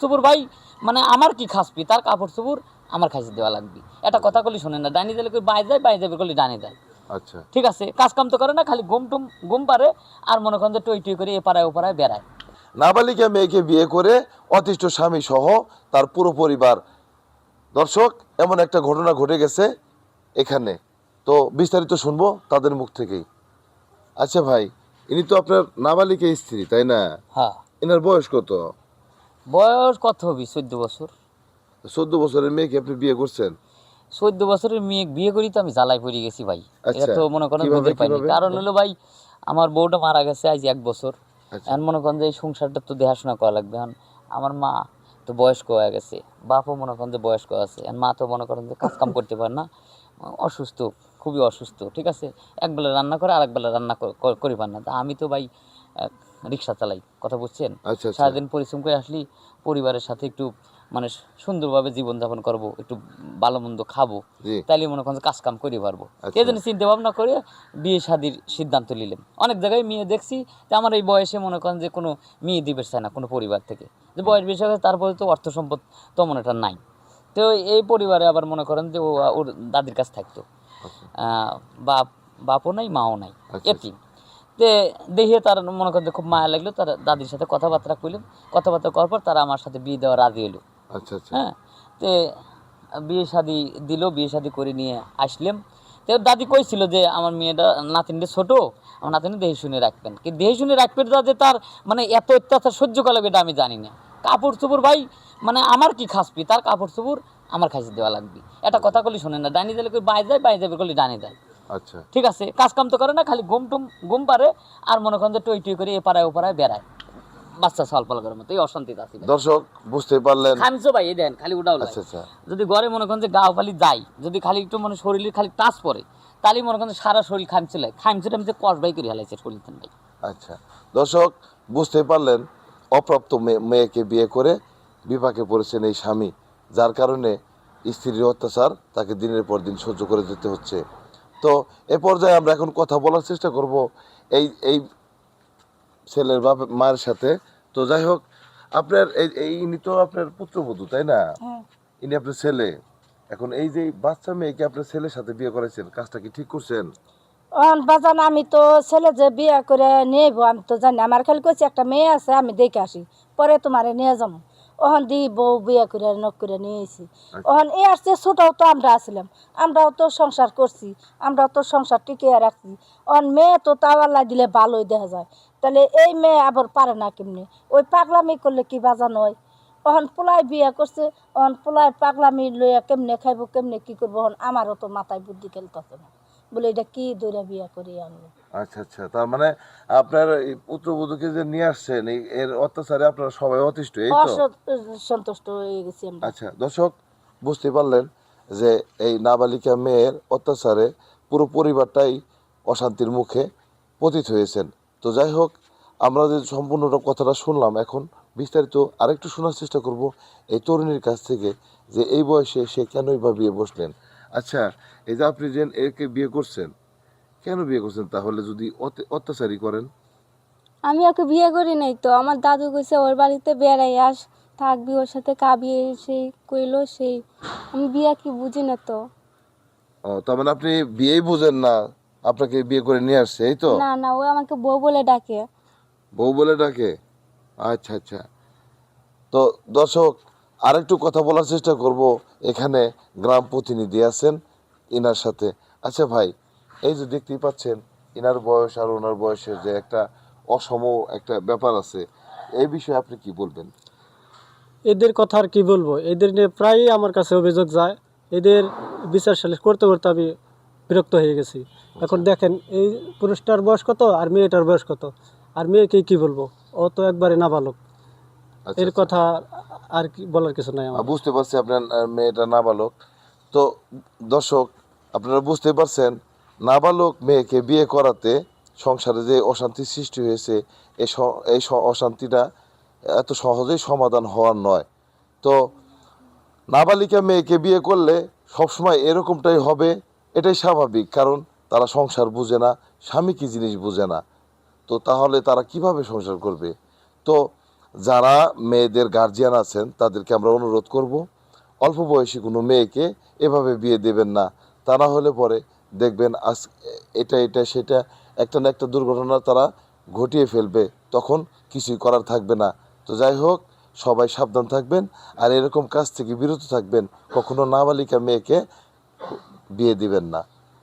চোপড় ভাই মানে আমার কি খাসপি তার কাপড় চোপড় আমার খাইছে দেওয়া লাগবে। একটা কথা কলি শোনেন না, ডাইনি দিলে কই বাই যাবে কলি ডানি যায়। আচ্ছা ঠিক আছে, কাজ কাম তো করে না, খালি ঘুম পারে আর মনে করেন যে টই টই করে এপাড়ায় ওপাড়ায় বেড়ায়। নাবালিকা মেয়েকে বিয়ে করে অতিষ্ঠ স্বামী সহ তার পুরো পরিবার। দর্শক, এমন একটা ঘটনা ঘটে গেছে এখানে, তো বিস্তারিত শুনবো তাদের মুখ থেকেই। আচ্ছা ভাই, ইনি তো আপনার নাবালিকা স্ত্রী তাই না? হ্যাঁ। এনার বয়স কত? বয়স কত হবে? 14 বছর। 14 বছরের মেয়েকে আপনি বিয়ে করছেন? 14 বছরের মেয়ে বিয়ে করি তো আমি জ্বালায় পড়ে গেছি ভাই। এটা আচ্ছা, তো মনে করেন কিভাবে বুঝে পাইনি, কিভাবে? কারণ হলো ভাই আমার বউটা মারা গেছে আজ 1 বছর। আচ্ছা এখন মনে করেন যে এই সংসারটা তো দেখাশোনা করা লাগবে। এখন আমার মা তো বয়স্ক হয়ে গেছে, বাপও মনে করেন যে বয়স্ক আছে, এখন মা তো মনে করেন যে কাজ কাম করতে পারে না, অসুস্থ, খুবই অসুস্থ। ঠিক আছে, একবেলা রান্না করে আর একবেলা রান্না করি পার না। তা আমি তো ভাই রিক্সা চালাই, কথা বুঝছেন। আচ্ছা আচ্ছা সারাদিন পরিশ্রম করে আসলি পরিবারের সাথে একটু মানে সুন্দরভাবে জীবনযাপন করব, একটু ভালো মন্দ খাবো, জি তাইলে মনে করেন যে কাজ কাম করে পারবো। এই আচ্ছা জন্য চিন্তা ভাবনা করে বিয়ে শাদির সিদ্ধান্ত নিলাম। অনেক জায়গায় মেয়ে দেখছি, যে আমার এই বয়সে মনে করেন যে কোনো মেয়ে দিবে চায় না কোনো পরিবার থেকে, যে বয়স বেশি হয়ে গেছে, তারপরে তো অর্থ সম্পদ তেমন একটা নাই। তো এই পরিবারে আবার মনে করেন যে ওর দাদির কাছে থাকতো, আচ্ছা বাপ বাপও নাই মাও নাই, আচ্ছা এতিম। তে দেখে তার মনে করেন যে খুব মায়া লাগলো, তার দাদির সাথে কথাবার্তা কইলাম, কথাবার্তা করার পর তারা আমার সাথে বিয়ে দেওয়া রাজি হলো। আচ্ছা আচ্ছা হ্যাঁ, তে বিয়ে শাদি দিল, বিয়ে শাদি করে নিয়ে আসলাম। তো দাদি কইছিল যে আমার মেয়েটা নাতিনটা ছোট, আমার নাতিনি দেহে শুনে রাখবেন, কি দেহে শুনে রাখবেন যে তার মানে এত অত্যাচার সহ্য করা লাগবে এটা আমি জানি না। কাপড় চোপড় ভাই মানে আমার কি খাসপি তার কাপড় চোপড় আমার খাইছে দেওয়া লাগবে। একটা কথা কলি শোনেন না, ডাইনি দিলে কই বাই যাবে কলি ডানি যায়। আচ্ছা ঠিক আছে, কাজ কাম তো করে না, খালি ঘুম পারে আর মনে করেন যে টই টই করে এপাড়ায় ওপাড়ায় বেড়ায়, বাচ্চা সালপাল করার মতো। এই অশান্তিতে আছি ভাই। দর্শক, বুঝতে পারলেন। খামছো ভাই, এই দেন খালি উঠাও লাই। আচ্ছা আচ্ছা যদি ঘরে মনে করেন যে গা খালি যাই, যদি খালি একটু মানে শরীরে খালি টাচ পড়ে, তাহলে মনে করেন যে সারা শরীর খামছে লাই, খামছে টামছে কষ বাই করে হেলাইছে শরীর ভাই। আচ্ছা দর্শক, বুঝতে পারলেন, অপ্রাপ্ত মেয়েকে বিয়ে করে বিপাকে পড়েছেন এই স্বামী, যার কারণে স্ত্রীর অত্যাচার তাকে দিনের পর দিন সহ্য করে যেতে হচ্ছে। তো এ পর্যায়ে আমরা এখন কথা বলার চেষ্টা করব এই এই ছেলের মায়ের সাথে। তো যাই হোক, আপনার ইনি তো আপনার পুত্রবধূ তাই না? ইনি আপনার ছেলে। এখন এই যে বাচ্চা মেয়েকে আপনার ছেলের সাথে বিয়ে করেছেন, কাজটা কি ঠিক করছেন? বাজান আমি তো ছেলে যে বিয়ে করে নেব আমি তো জানি, আমার খালি কইছে একটা মেয়ে আছে আমি দেখে আসি, পরে তোমারে নিয়ে যাবো। ওহন দি বউ বিয়ে করে নক করে নিয়ে এসি। ওহন এ আসছে ছোটও তো আমরা আসলাম, আমরাও তো সংসার করছি, আমরাও তো সংসার টিকিয়ে রাখছি। ওহন মেয়ে তো তাও আল্লাহ দিলে ভালোই দেখা যায়, তাহলে এই মেয়ে আবার পারে না কেমনি? ওই পাগলামি করলে কি বাজান হয়? ওহন পোলায় বিয়ে করছে, ওহন পোলায় পাগলামি লইয়া কেমনে খাইবো কেমনে কি করবো, ওহন আমারও তো মাথায় বুদ্ধি খেলতেছে না, বলে এটা কি দৌড়া বিয়া করি আমি। আচ্ছা আচ্ছা, তার মানে আপনার এই পুত্রবধূকে যে নিয়ে আসছেন এর অত্যাচারে আপনারা সবাই অতিষ্ঠ, এই তো? অসন্তুষ্ট হয়ে গেছি আমরা। আচ্ছা দর্শক, বুঝতে পারলেন যে এই নাবালিকা মেয়ের অত্যাচারে পুরো পরিবারটাই অশান্তির মুখে পতিত হয়েছেন। তো যাই হোক, আমরা যে সম্পূর্ণটা কথাটা শুনলাম, এখন বিস্তারিত আরেকটু শোনার চেষ্টা করব এই তরুণীর কাছ থেকে, যে এই বয়সে সে কেনই বা বিয়ে বসলেন। আচ্ছা, এই যে আপনি যে একে বিয়ে করছেন, কেন বিয়ে করছেন তাহলে যদি অত্যাচারই করেন? আমি ওকে বিয়ে করি নাই তো, আমার দাদু কইছে ওর বাড়িতে বেড়াই আস, থাকবি ওর সাথে খাবি, এই সেই কইলো সেই। আমি বিয়া কি বুঝি না তো। ও, তার মানে আপনি বিয়েই বুঝেন না, আপনাকে বিয়ে করে নিয়ে আসছে, এই তো? না না, ও আমাকে বউ বলে ডাকে। বউ বলে ডাকে? আচ্ছা আচ্ছা। তো দর্শক, আরেকটু কথা বলার চেষ্টা করব, এখানে গ্রাম প্রতিনিধি আছেন ইনার সাথে। আচ্ছা ভাই, এই যে দেখতেই পাচ্ছেন ইনার বয়স আর ওনার বয়সের যে একটা অসম একটা ব্যাপার আছে, এই বিষয়ে আপনি কি বলবেন? এদের কথা আর কি বলবো, এদের নিয়ে প্রায়ই আমার কাছে অভিযোগ যায়। এদের বিচার সালিশ করতে করতে আমি বিরক্ত হয়ে গেছি। এখন দেখেন এই পুরুষটার বয়স কত আর মেয়েটার বয়স কত, আর মেয়েকে কি বলবো, ও তো একবারে নাবালক। আচ্ছা এর আচ্ছা, কথা আর কি বলার কিছু নাই আমার। বুঝতে পারছি আপনার মেয়েটা নাবালক। তো দর্শক, আপনারা বুঝতে পারছেন, নাবালক মেয়েকে বিয়ে করাতে সংসারে যে অশান্তি সৃষ্টি হয়েছে, এই অশান্তিটা এত সহজেই সমাধান হওয়ার নয়। তো নাবালিকা মেয়েকে বিয়ে করলে সবসময় এরকমটাই হবে, এটাই স্বাভাবিক, কারণ তারা সংসার বুঝে না, স্বামী কি জিনিস বুঝে না। তো তাহলে তারা কিভাবে সংসার করবে? তো যারা মেয়েদের গার্জিয়ান আছেন তাদেরকে আমরা অনুরোধ করব অল্প বয়সী কোনো মেয়েকে এভাবে বিয়ে দেবেন না। তা না হলে পরে দেখবেন এটা সেটা একটা না একটা দুর্ঘটনা তারা ঘটিয়ে ফেলবে, তখন কিছুই করার থাকবে না। তো যাই হোক, সবাই সাবধান থাকবেন আর এরকম কাজ থেকে বিরত থাকবেন। কখনো নাবালিকা মেয়েকে বিয়ে দিবেন না।